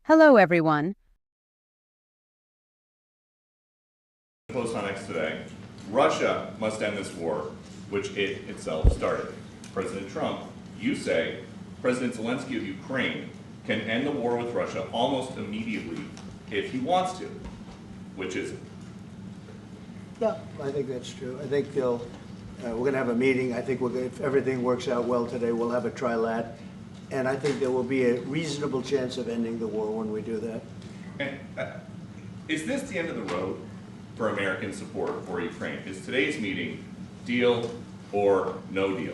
Hello, everyone. Post on X today, Russia must end this war, which it itself started. President Trump, you say President Zelensky of Ukraine can end the war with Russia almost immediately if he wants to. Which is it? No, I think that's true. I think we're going to have a meeting. I think if everything works out well today, we'll have a trilat. And I think there will be a reasonable chance of ending the war when we do that. And is this the end of the road for American support for Ukraine? Is today's meeting deal or no deal?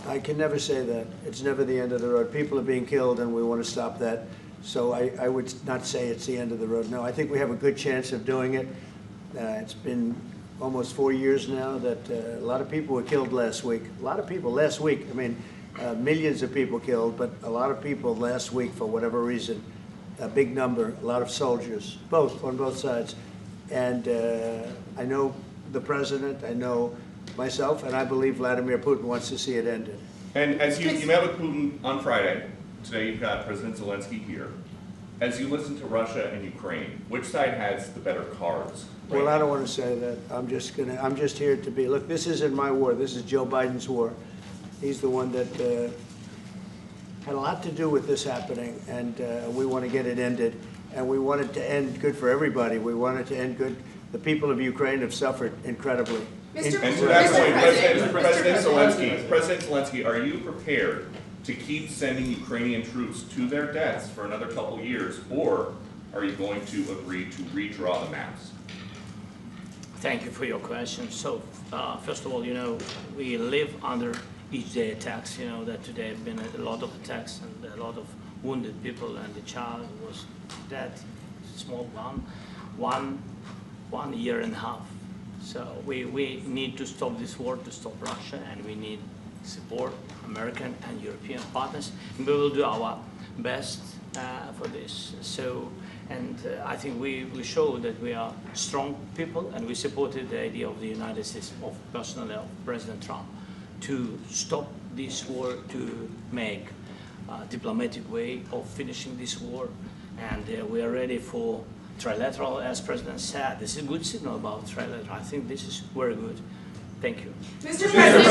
I can never say that. It's never the end of the road. People are being killed and we want to stop that. So I would not say it's the end of the road. No, I think we have a good chance of doing it. It's been almost 4 years now that a lot of people were killed last week. A lot of people last week. I mean, millions of people killed, but a lot of people last week for whatever reason. A big number, a lot of soldiers, on both sides. And I know the president, I know myself, and I believe Vladimir Putin wants to see it ended. And as you met with Putin on Friday, today you've got President Zelensky here. As you listen to Russia and Ukraine, which side has the better cards? Right? Well, I don't want to say that. I'm just here to be, look, this isn't my war. This is Joe Biden's war. He's the one that had a lot to do with this happening, and we want to get it ended. And we want it to end good for everybody. We want it to end good. The people of Ukraine have suffered incredibly. And to that point, President Zelensky, are you prepared to keep sending Ukrainian troops to their deaths for another couple years, or are you going to agree to redraw the maps? Thank you for your question. So, first of all, we live under each day attacks. That today have been a lot of attacks and a lot of wounded people, and the child was dead, small one year and a half. So we need to stop this war, to stop Russia, and we need support American and European partners, and we will do our best for this. So, and I think we show that we are strong people, and we supported the idea of the United States, of personally of President Trump, to stop this war, to make a diplomatic way of finishing this war, and we are ready for trilateral, as President said. This is a good signal about trilateral. I think this is very good. Thank you. Mr. President,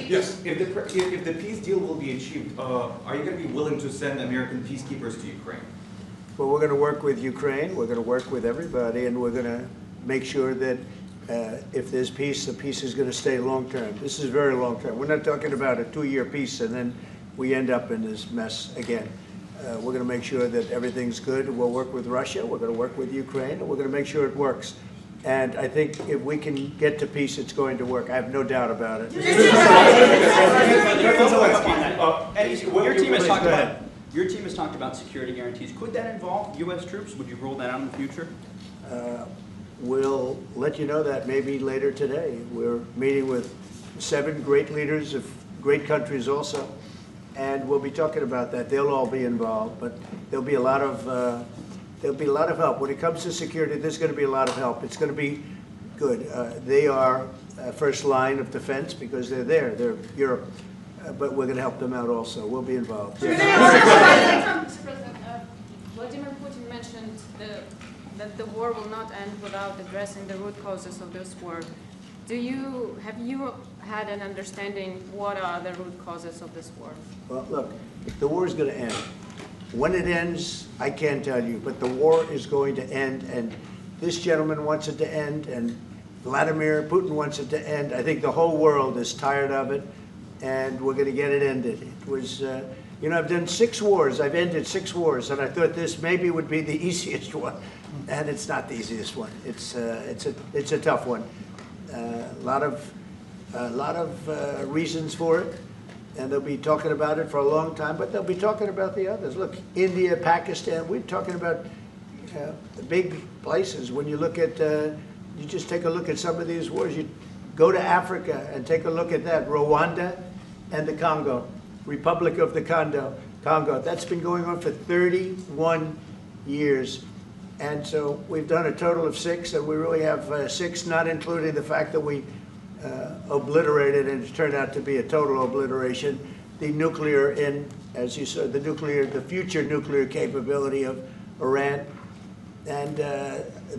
yes, if the peace deal will be achieved, are you going to be willing to send American peacekeepers to Ukraine? Well, we're going to work with Ukraine. We're going to work with everybody, and we're going to make sure that if there's peace, the peace is going to stay long-term. This is very long-term. We're not talking about a 2-year peace and then we end up in this mess again. We're going to make sure that everything's good. We'll work with Russia. We're going to work with Ukraine. And we're going to make sure it works. And I think if we can get to peace, it's going to work. I have no doubt about it. Your team has talked about security guarantees. Could that involve U.S. troops? Would you roll that out in the future? We'll let you know that maybe later today. We're meeting with 7 great leaders of great countries also, and we'll be talking about that. They'll all be involved, but there'll be a lot of help when it comes to security. There's going to be a lot of help. It's going to be good. They are first line of defense because they're there. They're Europe, but we're going to help them out also. We'll be involved. Mr. President, Vladimir Putin mentioned that the war will not end without addressing the root causes of this war. Have you had an understanding what are the root causes of this war? Well, look, the war is going to end. When it ends, I can't tell you, but the war is going to end, and this gentleman wants it to end, and Vladimir Putin wants it to end. I think the whole world is tired of it, and we're going to get it ended. It was, I've done 6 wars. I've ended 6 wars, and I thought this maybe would be the easiest one, and it's not the easiest one. It's a tough one. A lot of reasons for it, and they'll be talking about it for a long time, but they'll be talking about the others. Look, India, Pakistan, we're talking about the big places. When you look at, you just take a look at some of these wars. You go to Africa and take a look at that. Rwanda and the Congo, Republic of the Congo. That's been going on for 31 years. And so we've done a total of 6, and we really have 6, not including the fact that we obliterated, and it's turned out to be a total obliteration. The nuclear, as you said, the future nuclear capability of Iran. And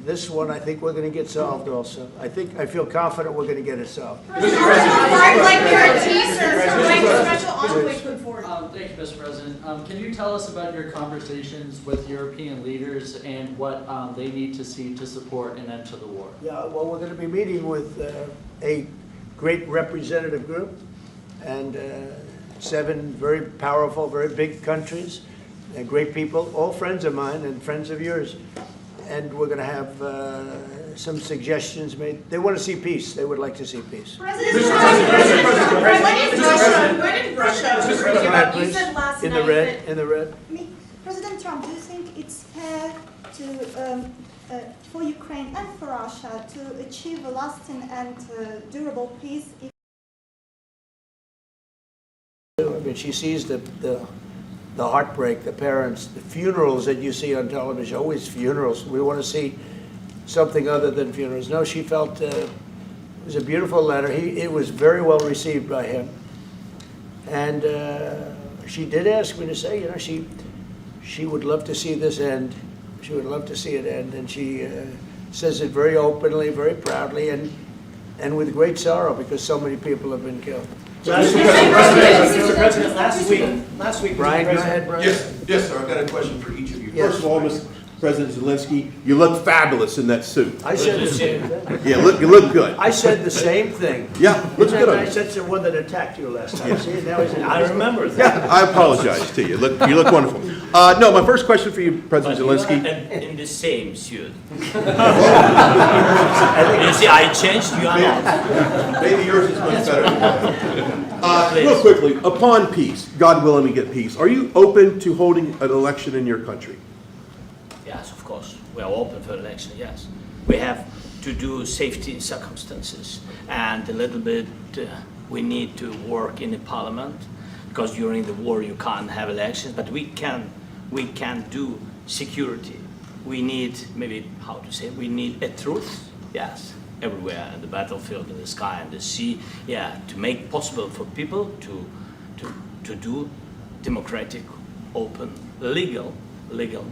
this one, I think we're going to get solved also. I feel confident we're going to get it solved. President, like guarantees or like special envoy put forward. Thank you, Mr. President. Can you tell us about your conversations with European leaders and what they need to see to support an end to the war? Yeah, well, we're going to be meeting with a great representative group and 7 very powerful, very big countries and great people, all friends of mine and friends of yours. And we're going to have some suggestions made. They want to see peace. They would like to see peace. President, when did Russia, you said last In night the red, in the red. President Trump, do you think it's fair to, for Ukraine and for Russia to achieve a lasting and durable peace? I mean, she sees the heartbreak, the parents, the funerals that you see on television, always funerals. We want to see something other than funerals. No, she felt it was a beautiful letter. It was very well received by him. And she did ask me to say, you know, she would love to see this end. She would love to see it end. And she says it very openly, very proudly, and with great sorrow because so many people have been killed. Mr. President, last week, Brian, Mr. go President, ahead, Brian. Yes, sir, I've got a question for each of you. Yes. First of all, Mr. President Zelensky, you look fabulous in that suit. I said the same thing. Yeah, you look good. I said the same thing. Yeah, looks Isn't good that on nice? you. That's the one that attacked you last time. See, now he's I remember that. Yeah, I apologize to you. You look wonderful. No, my first question for you, President Zelensky. In the same suit. You see, I changed, you are not. Maybe yours is much better. Real quickly, upon peace, God willing we get peace, are you open to holding an election in your country? Yes, of course. We are open for election, yes. We have to do safety circumstances and a little bit we need to work in the parliament because during the war you can't have elections, but we can do security. We need, maybe how to say, we need a truth, yes, everywhere, in the battlefield, in the sky, in the sea, yeah, to make possible for people to do democratic, open, legal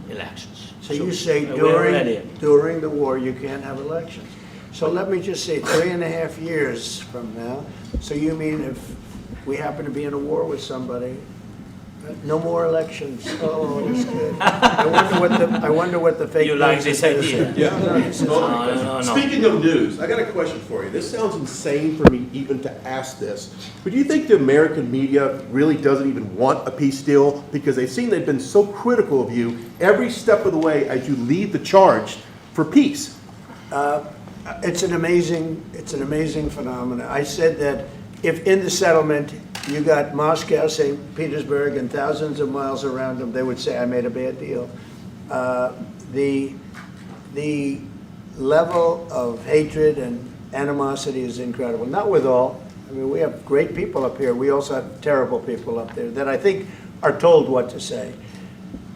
elections. So you say we're ready. during the war you can't have elections. So let me just say 3.5 years from now. So you mean if we happen to be in a war with somebody, no more elections? Oh, that's good. I wonder what the fake You like news this is gonna idea? say. Yeah. No, this is- No. Speaking of news, I got a question for you. This sounds insane for me even to ask this, but do you think the American media really doesn't even want a peace deal because they've seen they've been so critical of you every step of the way as you lead the charge for peace? It's an amazing phenomenon. I said that if in the settlement you got Moscow, St. Petersburg, and thousands of miles around them, they would say, I made a bad deal. The level of hatred and animosity is incredible. Not with all. I mean, we have great people up here. We also have terrible people up there that I think are told what to say.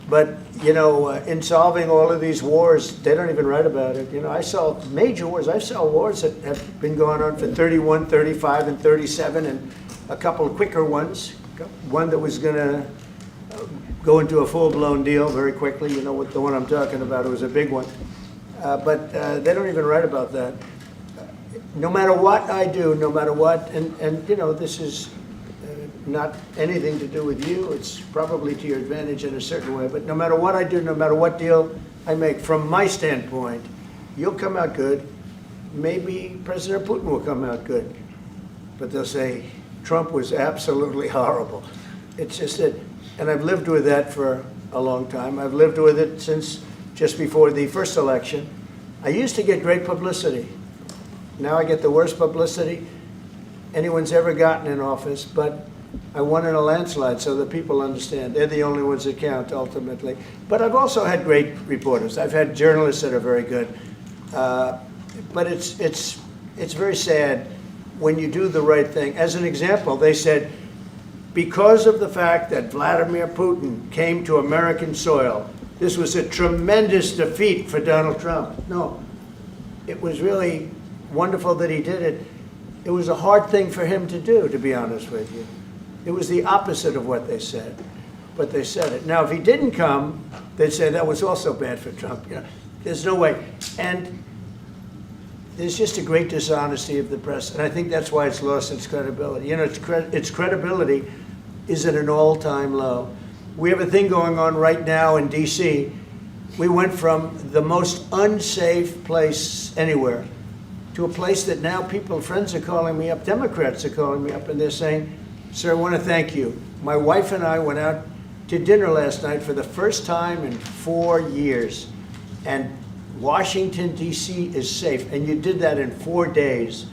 But, you know, in solving all of these wars, they don't even write about it. You know, I saw major wars. I saw wars that have been going on for 31, 35, and 37, and a couple of quicker ones. One that was going to go into a full-blown deal very quickly. You know what the one I'm talking about. It was a big one. But they don't even write about that. No matter what I do, no matter what, and you know, this is not anything to do with you. It's probably to your advantage in a certain way. But no matter what I do, no matter what deal I make, from my standpoint, you'll come out good. Maybe President Putin will come out good. But they'll say, Trump was absolutely horrible. It's just that, and I've lived with that for a long time. I've lived with it since just before the first election. I used to get great publicity. Now I get the worst publicity anyone's ever gotten in office, but I won in a landslide, so that people understand. They're the only ones that count, ultimately. But I've also had great reporters. I've had journalists that are very good. But it's very sad when you do the right thing. As an example, they said, because of the fact that Vladimir Putin came to American soil, this was a tremendous defeat for Donald Trump. No, it was really wonderful that he did it. It was a hard thing for him to do, to be honest with you. It was the opposite of what they said, but they said it. Now, if he didn't come, they'd say that was also bad for Trump. You know, there's no way. And there's just a great dishonesty of the press, and I think that's why it's lost its credibility. You know, its credibility is at an all-time low. We have a thing going on right now in D.C. We went from the most unsafe place anywhere to a place that now friends are calling me up, Democrats are calling me up, and they're saying, sir, I want to thank you. My wife and I went out to dinner last night for the first time in 4 years, and Washington, D.C. is safe, and you did that in 4 days.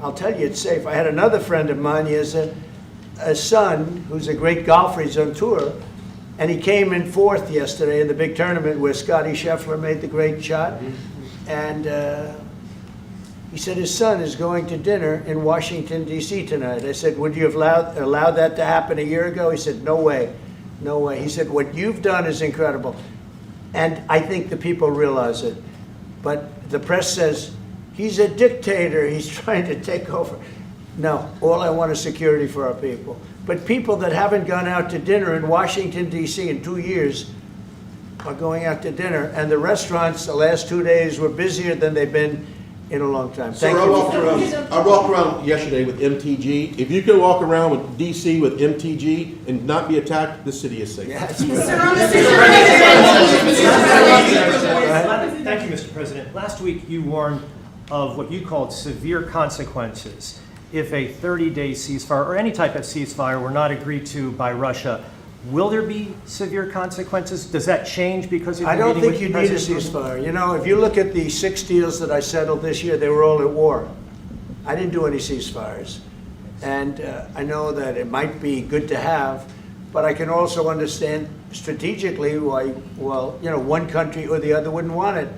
I'll tell you, it's safe. I had another friend of mine, he has a son who's a great golfer, he's on tour, and he came in 4th yesterday in the big tournament where Scotty Scheffler made the great shot, and he said his son is going to dinner in Washington, D.C. tonight. I said, would you have allowed that to happen a year ago? He said, no way, no way. He said, what you've done is incredible. And I think the people realize it. But the press says, he's a dictator, he's trying to take over. No, all I want is security for our people. But people that haven't gone out to dinner in Washington, D.C. in 2 years are going out to dinner. And the restaurants the last 2 days were busier than they've been in a long time. Sir, I walked around yesterday with MTG. If you can walk around with DC with MTG and not be attacked, this city is safe. Yes. Sir, on the Thank you, Mr. President. Last week you warned of what you called severe consequences if a 30-day ceasefire or any type of ceasefire were not agreed to by Russia. Will there be severe consequences? Does that change because of I your don't meeting think you with need a President Putin? ceasefire. You know, if you look at the 6 deals that I settled this year, they were all at war. I didn't do any ceasefires. And I know that it might be good to have, but I can also understand strategically why, well, you know, one country or the other wouldn't want it.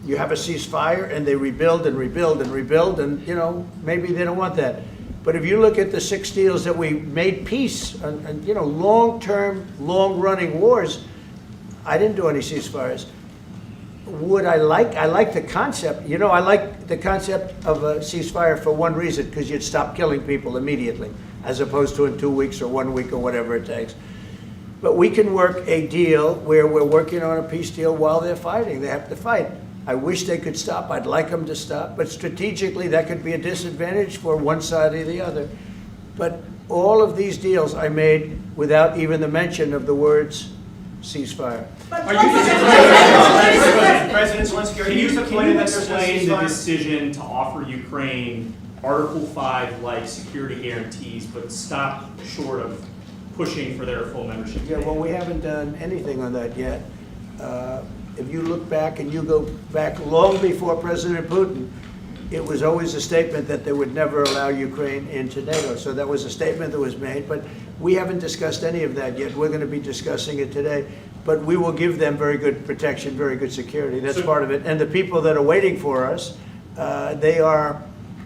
You have a ceasefire and they rebuild and rebuild and rebuild, and, you know, maybe they don't want that. But if you look at the 6 deals that we made peace and you know, long-term, long-running wars, I didn't do any ceasefires. I like the concept. You know, I like the concept of a ceasefire for one reason, because you'd stop killing people immediately, as opposed to in 2 weeks or 1 week or whatever it takes. But we can work a deal where we're working on a peace deal while they're fighting. They have to fight. I wish they could stop. I'd like them to stop. But strategically, that could be a disadvantage for one side or the other. But all of these deals I made without even the mention of the words ceasefire. Are you President Zelensky, are you disappointed that there's no explain the ceasefire? decision to offer Ukraine Article 5-like security guarantees, but stop short of pushing for their full membership? Yeah, well, we haven't done anything on that yet. If you look back and you go back long before President Putin, it was always a statement that they would never allow Ukraine into NATO. So that was a statement that was made, but we haven't discussed any of that yet. We're going to be discussing it today. But we will give them very good protection, very good security. That's part of it. And the people that are waiting for us, they are,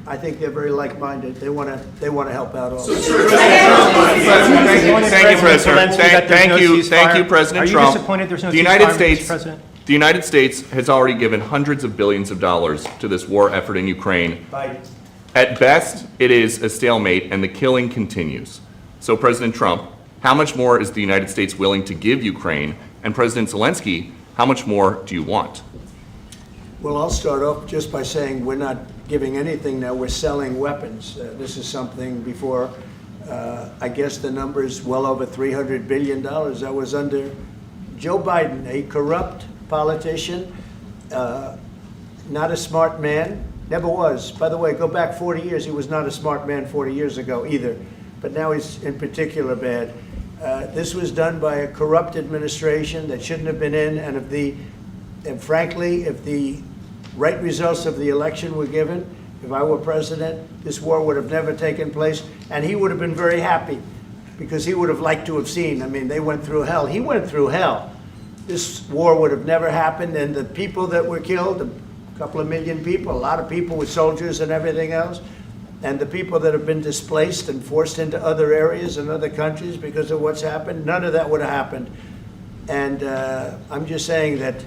I think they're very like-minded. They want to help out also. Thank you, President. Thank you, President Trump. Are you disappointed there's no ceasefire, Mr. President? The United States has already given hundreds of billions of dollars to this war effort in Ukraine. At best, it is a stalemate, and the killing continues. So, President Trump, how much more is the United States willing to give Ukraine? And President Zelensky, how much more do you want? Well, I'll start off just by saying we're not giving anything now. We're selling weapons. This is something before, I guess the number is well over $300 billion. That was under Joe Biden, a corrupt politician, not a smart man, never was. By the way, go back 40 years, he was not a smart man 40 years ago either, but now he's in particular bad. This was done by a corrupt administration that shouldn't have been in, and frankly, if the right results of the election were given, if I were president, this war would have never taken place, and he would have been very happy, because he would have liked to have seen. I mean, they went through hell. He went through hell. This war would have never happened, and the people that were killed, a couple of million people, a lot of people with soldiers and everything else, and the people that have been displaced and forced into other areas and other countries because of what's happened, none of that would have happened. And I'm just saying that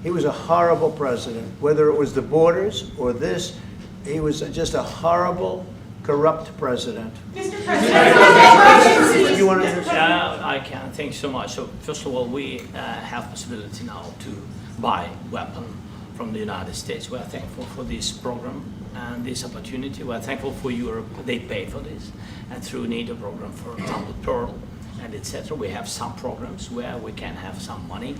he was a horrible president, whether it was the borders or this. He was just a horrible, corrupt president. Mr. President, You want to Yeah, I can. Thanks so much. So first of all, we have possibility now to buy weapon from the United States. We are thankful for this program and this opportunity. We are thankful for Europe. They pay for this. And through NATO program, for example, Pearl and etc., we have some programs where we can have some money.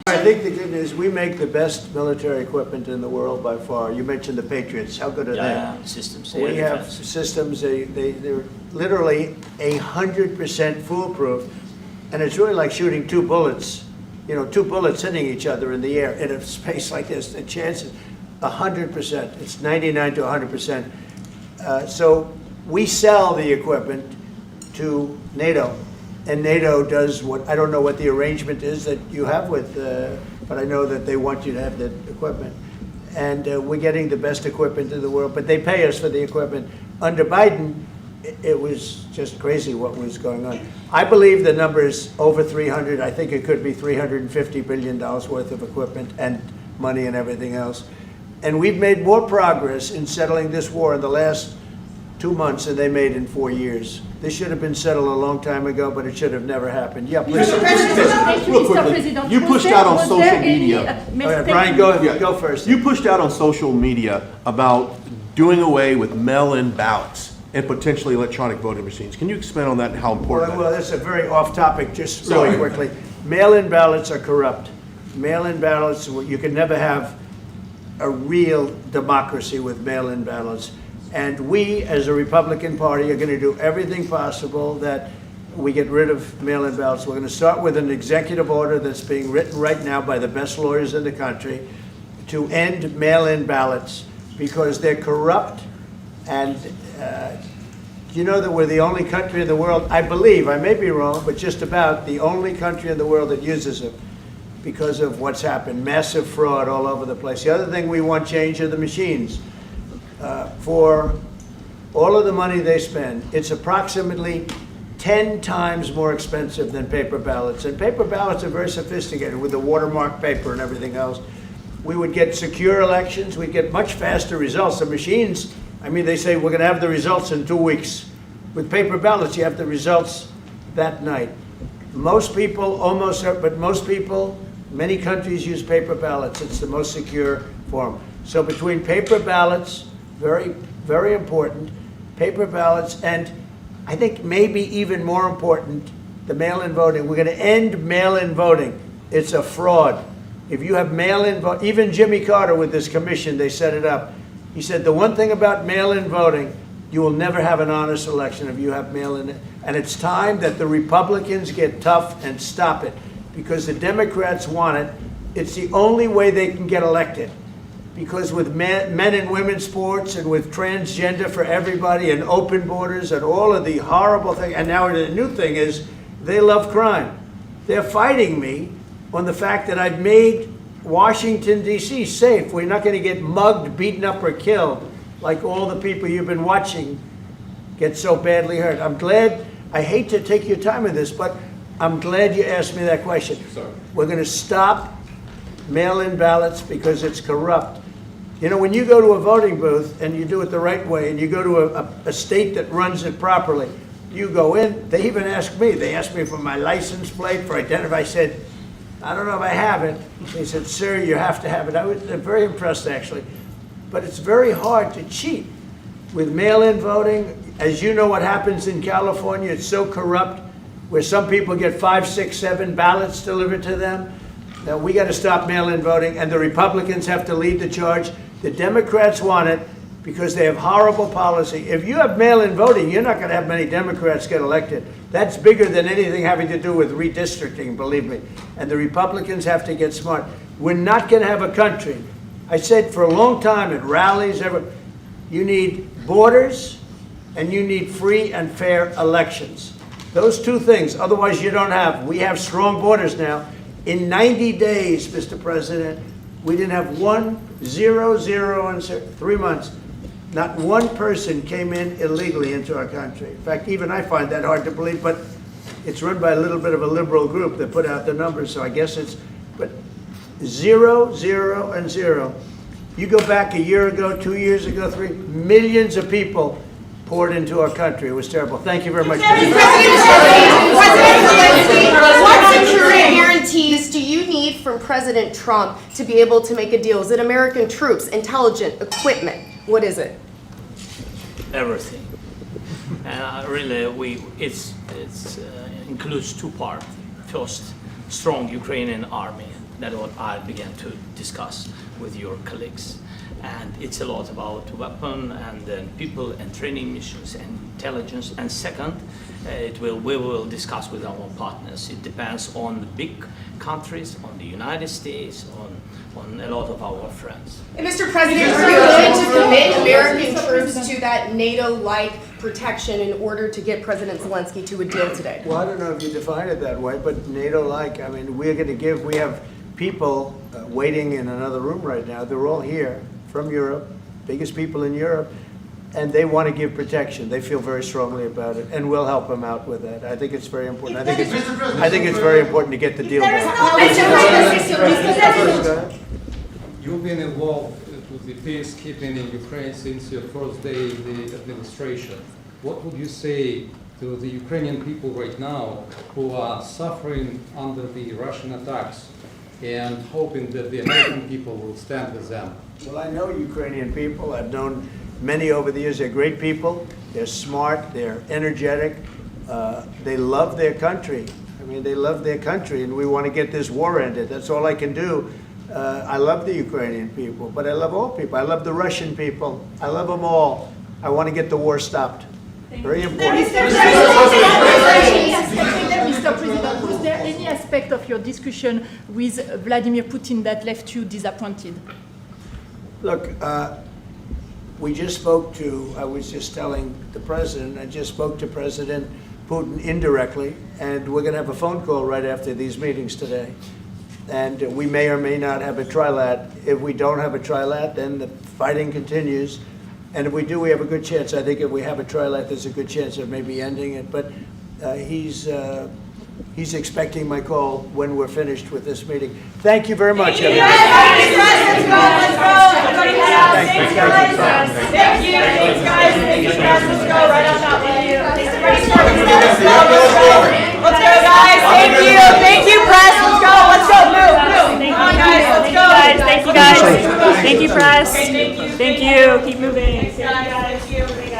I think the good news, we make the best military equipment in the world by far. You mentioned the Patriots. How good are they? Systems. We have systems, they're literally 100% foolproof. And it's really like shooting two bullets, you know, two bullets hitting each other in the air in a space like this. The chance is 100%. It's 99 to 100%. So we sell the equipment to NATO. And NATO does what, I don't know what the arrangement is that you have with, but I know that they want you to have the equipment. And we're getting the best equipment in the world, but they pay us for the equipment. Under Biden, it was just crazy what was going on. I believe the number is over 300. I think it could be $350 billion worth of equipment and money and everything else. And we've made more progress in settling this war in the last 2 months than they made in 4 years. This should have been settled a long time ago, but it should have never happened. Yeah, please. Thank you, Real Mr. quickly, President. you pushed out on Was social there any, media. Brian, go first. You pushed out on social media about doing away with mail-in ballots and potentially electronic voting machines. Can you expand on that and how important Well, that is? that's a very off-topic, just really quickly. Mail-in ballots are corrupt. Mail-in ballots, you can never have a real democracy with mail-in ballots. And we, as a Republican Party, are going to do everything possible that we get rid of mail-in ballots. We're going to start with an executive order that's being written right now by the best lawyers in the country to end mail-in ballots because they're corrupt. And you know that we're the only country in the world, I believe, I may be wrong, but just about the only country in the world that uses them because of what's happened. Massive fraud all over the place. The other thing we want changed are the machines. For all of the money they spend, it's approximately 10 times more expensive than paper ballots. And paper ballots are very sophisticated with the watermark paper and everything else. We would get secure elections. We'd get much faster results. The machines, I mean, they say we're going to have the results in 2 weeks. With paper ballots, you have the results that night. Most people, but most people, many countries use paper ballots. It's the most secure form. So between paper ballots, very, very important, paper ballots, and I think maybe even more important, the mail-in voting. We're going to end mail-in voting. It's a fraud. If you have mail-in vote, even Jimmy Carter with this commission, they set it up. He said the one thing about mail-in voting, you will never have an honest election if you have mail-in. And it's time that the Republicans get tough and stop it because the Democrats want it. It's the only way they can get elected. Because with men and women's sports and with transgender for everybody and open borders and all of the horrible things, and now the new thing is they love crime. They're fighting me on the fact that I've made Washington, D.C. safe. We're not going to get mugged, beaten up, or killed like all the people you've been watching get so badly hurt. I'm glad, I hate to take your time with this, but I'm glad you asked me that question. Sorry. We're going to stop mail-in ballots because it's corrupt. You know, when you go to a voting booth and you do it the right way and you go to a state that runs it properly, you go in, they even ask me, they asked me for my license plate, for identity. I said, I don't know if I have it. They said, sir, you have to have it. I was very impressed, actually. But it's very hard to cheat with mail-in voting. As you know what happens in California, it's so corrupt, where some people get 5, 6, 7 ballots delivered to them. Now, we got to stop mail-in voting, and the Republicans have to lead the charge. The Democrats want it because they have horrible policy. If you have mail-in voting, you're not going to have many Democrats get elected. That's bigger than anything having to do with redistricting, believe me. And the Republicans have to get smart. We're not going to have a country. I said for a long time at rallies, you need borders and you need free and fair elections. Those two things, otherwise you don't have. We have strong borders now. In 90 days, Mr. President, we didn't have 1, 0, 0, and 3 months. Not one person came in illegally into our country. In fact, even I find that hard to believe, but it's run by a little bit of a liberal group that put out the numbers, so I guess it's, but 0, 0, and 0. You go back a year ago, 2 years ago, 3, millions of people poured into our country. It was terrible. Thank you very much. President Zelensky, what security guarantees do you need from President Trump to be able to make a deal? Is it American troops, intelligence, equipment? What is it? Everything. And really, it includes two parts. First, strong Ukrainian army. That's what I began to discuss with your colleagues. And it's a lot about weapon and then people and training missions and intelligence. And second, we will discuss with our partners. It depends on the big countries, on the United States, on a lot of our friends. And Mr. President, are you willing to commit American troops to that NATO-like protection in order to get President Zelensky to a deal today? Well, I don't know if you define it that way, but NATO-like, I mean, we're going to give, we have people waiting in another room right now. They're all here from Europe, biggest people in Europe, and they want to give protection. They feel very strongly about it, and we'll help them out with that. I think it's very important. I think it's very important to get the deal done. You've been involved with the peacekeeping in Ukraine since your first day in the administration. What would you say to the Ukrainian people right now who are suffering under the Russian attacks and hoping that the American people will stand with them? Well, I know Ukrainian people. I've known many over the years. They're great people. They're smart. They're energetic. They love their country. I mean, they love their country, and we want to get this war ended. That's all I can do. I love the Ukrainian people, but I love all people. I love the Russian people. I love them all. I want to get the war stopped. Very important. Mr. President, was there any aspect of your discussion with Vladimir Putin that left you disappointed? Look, we just spoke to, I was just telling the President, I just spoke to President Putin indirectly, and we're going to have a phone call right after these meetings today. And we may or may not have a trilat. If we don't have a trilat, then the fighting continues. And if we do, we have a good chance. I think if we have a trilat, there's a good chance of maybe ending it. But he's expecting my call when we're finished with this meeting. Thank you very much, everybody. Thank you, guys. Let's go right on top with you. Let's go, guys. Thank you. Thank you, press. Let's go. Let's go. Move. Come on, guys. Let's go. Thank you, guys. Thank you, press. Thank you. Keep moving. Thank you.